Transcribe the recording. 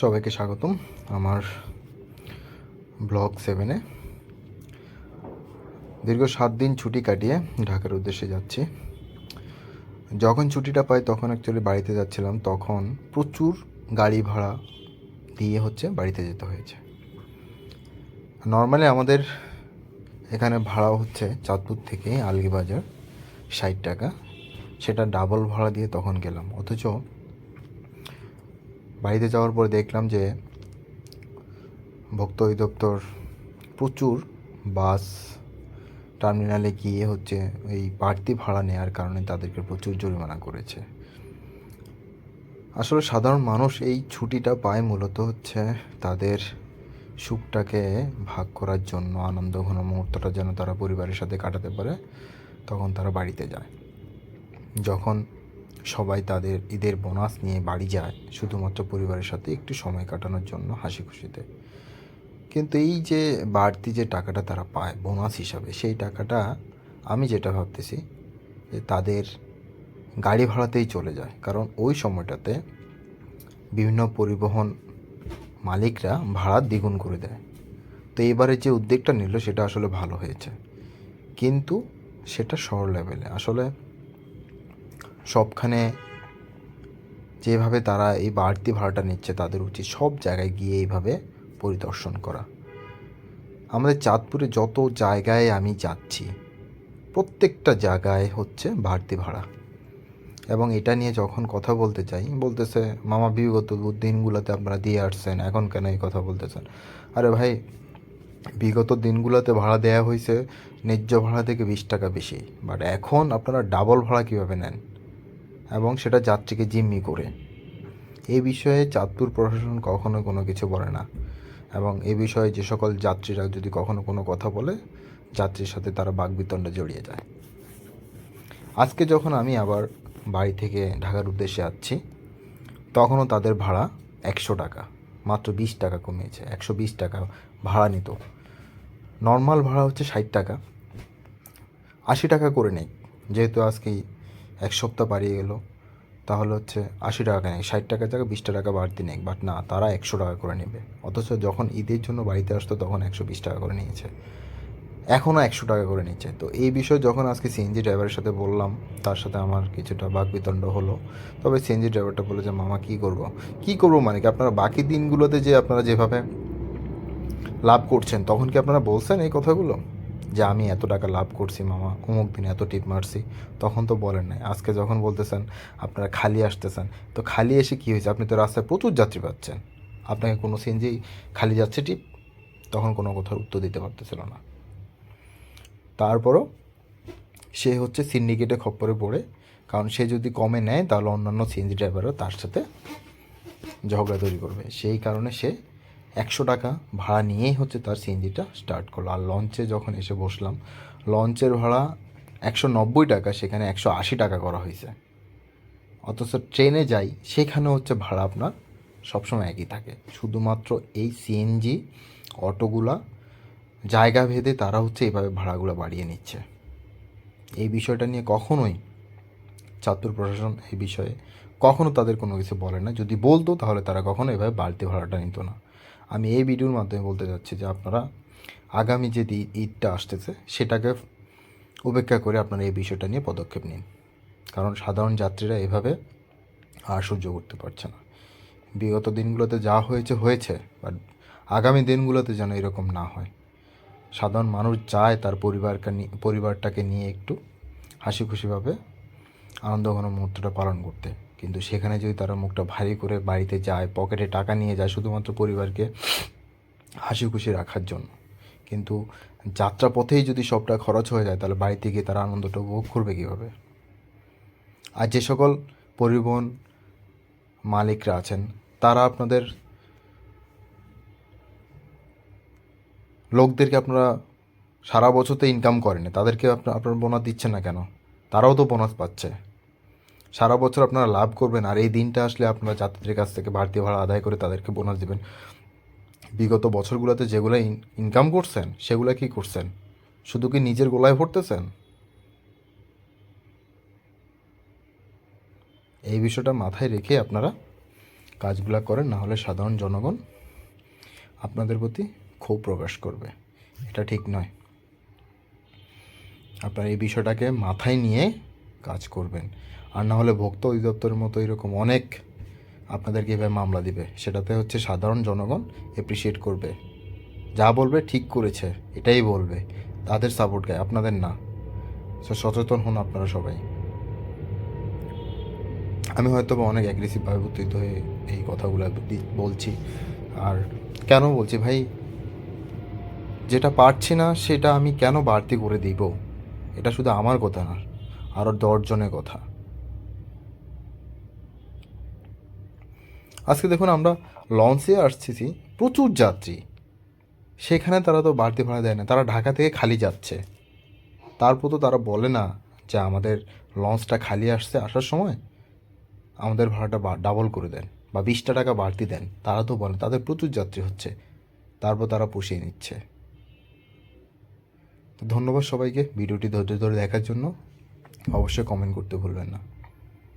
সবাইকে স্বাগতম আমার ব্লগ 7-এ। দীর্ঘ 7 দিন ছুটি কাটিয়ে ঢাকার উদ্দেশ্যে যাচ্ছি। যখন ছুটিটা পাই তখন অ্যাকচুয়ালি বাড়িতে যাচ্ছিলাম, তখন প্রচুর গাড়ি ভাড়া দিয়ে বাড়িতে যেতে হয়েছে। নর্মালি আমাদের এখানে ভাড়া হচ্ছে চাঁদপুর থেকে আলগীবাজার 60 টাকা, সেটা ডাবল ভাড়া দিয়ে তখন গেলাম। অথচ বাড়িতে যাওয়ার পর দেখলাম যে ভোক্তা অধিদপ্তর প্রচুর বাস টার্মিনালে গিয়ে এই বাড়তি ভাড়া নেওয়ার কারণে তাদেরকে প্রচুর জরিমানা করেছে। আসলে সাধারণ মানুষ এই ছুটিটা পায় মূলত তাদের সুখটাকে ভাগ করার জন্য, আনন্দ ঘন মুহূর্তটা যেন তারা পরিবারের সাথে কাটাতে পারে, তখন তারা বাড়িতে যায়। যখন সবাই তাদের ঈদের বোনাস নিয়ে বাড়ি যায় শুধুমাত্র পরিবারের সাথে একটু সময় কাটানোর জন্য, হাসি খুশিতে। কিন্তু এই যে বাড়তি যে টাকাটা তারা পায় বোনাস হিসাবে, সেই টাকাটা আমি যেটা ভাবতেছি যে তাদের গাড়ি ভাড়াতেই চলে যায়। কারণ ওই সময়টাতে বিভিন্ন পরিবহন মালিকরা ভাড়া দ্বিগুণ করে দেয়। তো এবারে যে উদ্যোগটা নিল সেটা আসলে ভালো হয়েছে, কিন্তু সেটা শহর লেভেলে। আসলে সবখানে যেভাবে তারা এই বাড়তি ভাড়াটা নিচ্ছে, তাদের উচিত সব জায়গায় গিয়ে এইভাবে পরিদর্শন করা। আমাদের চাঁদপুরে যত জায়গায় আমি যাচ্ছি, প্রত্যেকটা জায়গায় বাড়তি ভাড়া। এবং এটা নিয়ে যখন কথা বলতে চাই, বলতেছে মামা বিগত দিনগুলোতে আপনারা দিয়ে আসছেন, এখন কেন এই কথা বলতেছেন? আরে ভাই, বিগত দিনগুলোতে ভাড়া দেওয়া হয়েছে ন্যায্য ভাড়া থেকে 20 টাকা বেশি, বাট এখন আপনারা ডাবল ভাড়া কীভাবে নেন, এবং সেটা যাত্রীকে জিম্মি করে। এই বিষয়ে চাঁদপুর প্রশাসন কখনো কোনো কিছু বলে না, এবং এ বিষয়ে যে সকল যাত্রীরা যদি কখনো কোনো কথা বলে, যাত্রীর সাথে তারা বাকবিতণ্ডা জড়িয়ে যায়। আজকে যখন আমি আবার বাড়ি থেকে ঢাকার উদ্দেশ্যে যাচ্ছি, তখনও তাদের ভাড়া 100 টাকা, মাত্র 20 টাকা কমিয়েছে। 120 টাকা ভাড়া নিত। নর্মাল ভাড়া 60 টাকা, 80 টাকা করে নেই। যেহেতু আজকে 1 সপ্তাহ পাড়িয়ে গেল, তাহলে 80 টাকা নেই, 60 টাকার জায়গায় 20 টাকা বাড়তি নেই। বাট না, তারা 100 টাকা করে নেবে। অথচ যখন ঈদের জন্য বাড়িতে আসতো তখন 120 টাকা করে নিয়েছে, এখনও 100 টাকা করে নিচ্ছে। তো এই বিষয়ে যখন আজকে সিএনজি ড্রাইভারের সাথে বললাম, তার সাথে আমার কিছুটা বাকবিতণ্ড হলো। তবে সিএনজি ড্রাইভারটা বলে যে মামা কী করবো মানে কি, আপনারা বাকি দিনগুলোতে যে আপনারা যেভাবে লাভ করছেন, তখন কি আপনারা বলছেন এই কথাগুলো যে আমি এত টাকা লাভ করছি মামা, অমুক দিন এত টিপ মারছি? তখন তো বলেন নাই। আজকে যখন বলতেছেন আপনারা খালি আসতেছেন, তো খালি এসে কী হয়েছে? আপনি তো রাস্তায় প্রচুর যাত্রী পাচ্ছেন, আপনাকে কোনো সিএনজি খালি যাচ্ছে টিপ? তখন কোনো কথার উত্তর দিতে পারতেছিল না। তারপরও সে সিন্ডিকেটে খপ্পরে পড়ে, কারণ সে যদি কমে নেয় তাহলে অন্যান্য সিএনজি ড্রাইভারও তার সাথে ঝগড়া তৈরি করবে। সেই কারণে সে 100 টাকা ভাড়া নিয়েই তার সিএনজিটা স্টার্ট করলো। আর লঞ্চে যখন এসে বসলাম, লঞ্চের ভাড়া 190 টাকা, সেখানে 180 টাকা করা হয়েছে। অথচ ট্রেনে যাই, সেখানে ভাড়া আপনার সবসময় একই থাকে। শুধুমাত্র এই সিএনজি অটোগুলা জায়গা ভেদে তারা এইভাবে ভাড়াগুলো বাড়িয়ে নিচ্ছে। এই বিষয়টা নিয়ে কখনোই চাঁদপুর প্রশাসন এই বিষয়ে কখনো তাদের কোনো কিছু বলে না। যদি বলতো তাহলে তারা কখনো এভাবে বাড়তি ভাড়াটা নিত না। আমি এই ভিডিওর মাধ্যমে বলতে চাচ্ছি যে আপনারা আগামী যে ঈদটা আসতেছে, সেটাকে উপেক্ষা করে আপনারা এই বিষয়টা নিয়ে পদক্ষেপ নিন। কারণ সাধারণ যাত্রীরা এভাবে আর সহ্য করতে পারছে না। বিগত দিনগুলোতে যা হয়েছে, বাট আগামী দিনগুলোতে যেন এরকম না হয়। সাধারণ মানুষ চায় তার পরিবারটাকে নিয়ে একটু হাসি খুশিভাবে আনন্দঘন মুহূর্তটা পালন করতে, কিন্তু সেখানে যদি তারা মুখটা ভারী করে বাড়িতে যায়, পকেটে টাকা নিয়ে যায় শুধুমাত্র পরিবারকে হাসি খুশি রাখার জন্য, কিন্তু যাত্রাপথেই যদি সবটা খরচ হয়ে যায়, তাহলে বাড়িতে গিয়ে তারা আনন্দটা উপভোগ করবে কীভাবে? আর যে সকল পরিবহন মালিকরা আছেন, তারা আপনাদের লোকদেরকে আপনারা সারা বছর তো ইনকাম করেন, তাদেরকে আপনারা বোনাস দিচ্ছেন না কেন? তারাও তো বোনাস পাচ্ছে। সারা বছর আপনারা লাভ করবেন, আর এই দিনটা আসলে আপনারা যাত্রীদের কাছ থেকে বাড়তি ভাড়া আদায় করে তাদেরকে বোনাস দেবেন। বিগত বছরগুলোতে যেগুলো ইনকাম করছেন, সেগুলো কি করছেন? শুধু কি নিজের গোলায় ভরতেছেন? এই বিষয়টা মাথায় রেখে আপনারা কাজগুলা করেন, না হলে সাধারণ জনগণ আপনাদের প্রতি ক্ষোভ প্রকাশ করবে। এটা ঠিক নয়। আপনারা এই বিষয়টাকে মাথায় নিয়ে কাজ করবেন, আর না হলে ভোক্তা অধিদপ্তরের মতো এরকম অনেক আপনাদেরকে এভাবে মামলা দিবে। সেটাতে হচ্ছে সাধারণ জনগণ অ্যাপ্রিসিয়েট করবে, যা বলবে ঠিক করেছে এটাই বলবে, তাদের সাপোর্ট গায়, আপনাদের না। সচেতন হন আপনারা সবাই। আমি হয়তো বা অনেক অ্যাগ্রেসিভভাবে উত্তেজিত হয়ে এই কথাগুলো বলছি। আর কেন বলছি ভাই, যেটা পারছি না সেটা আমি কেন বাড়তি করে দিব? এটা শুধু আমার কথা না, আরও 10 জনের কথা। আজকে দেখুন, আমরা লঞ্চে আসছি, প্রচুর যাত্রী, সেখানে তারা তো বাড়তি ভাড়া দেয় না, তারা ঢাকা থেকে খালি যাচ্ছে। তারপর তো তারা বলে না যে আমাদের লঞ্চটা খালি আসছে, আসার সময় আমাদের ভাড়াটা ডাবল করে দেন বা 20টা টাকা বাড়তি দেন। তারা তো বলে, তাদের প্রচুর যাত্রী হচ্ছে, তারপর তারা পুষিয়ে নিচ্ছে। তো ধন্যবাদ সবাইকে ভিডিওটি ধৈর্য ধরে দেখার জন্য। অবশ্যই কমেন্ট করতে ভুলবেন না।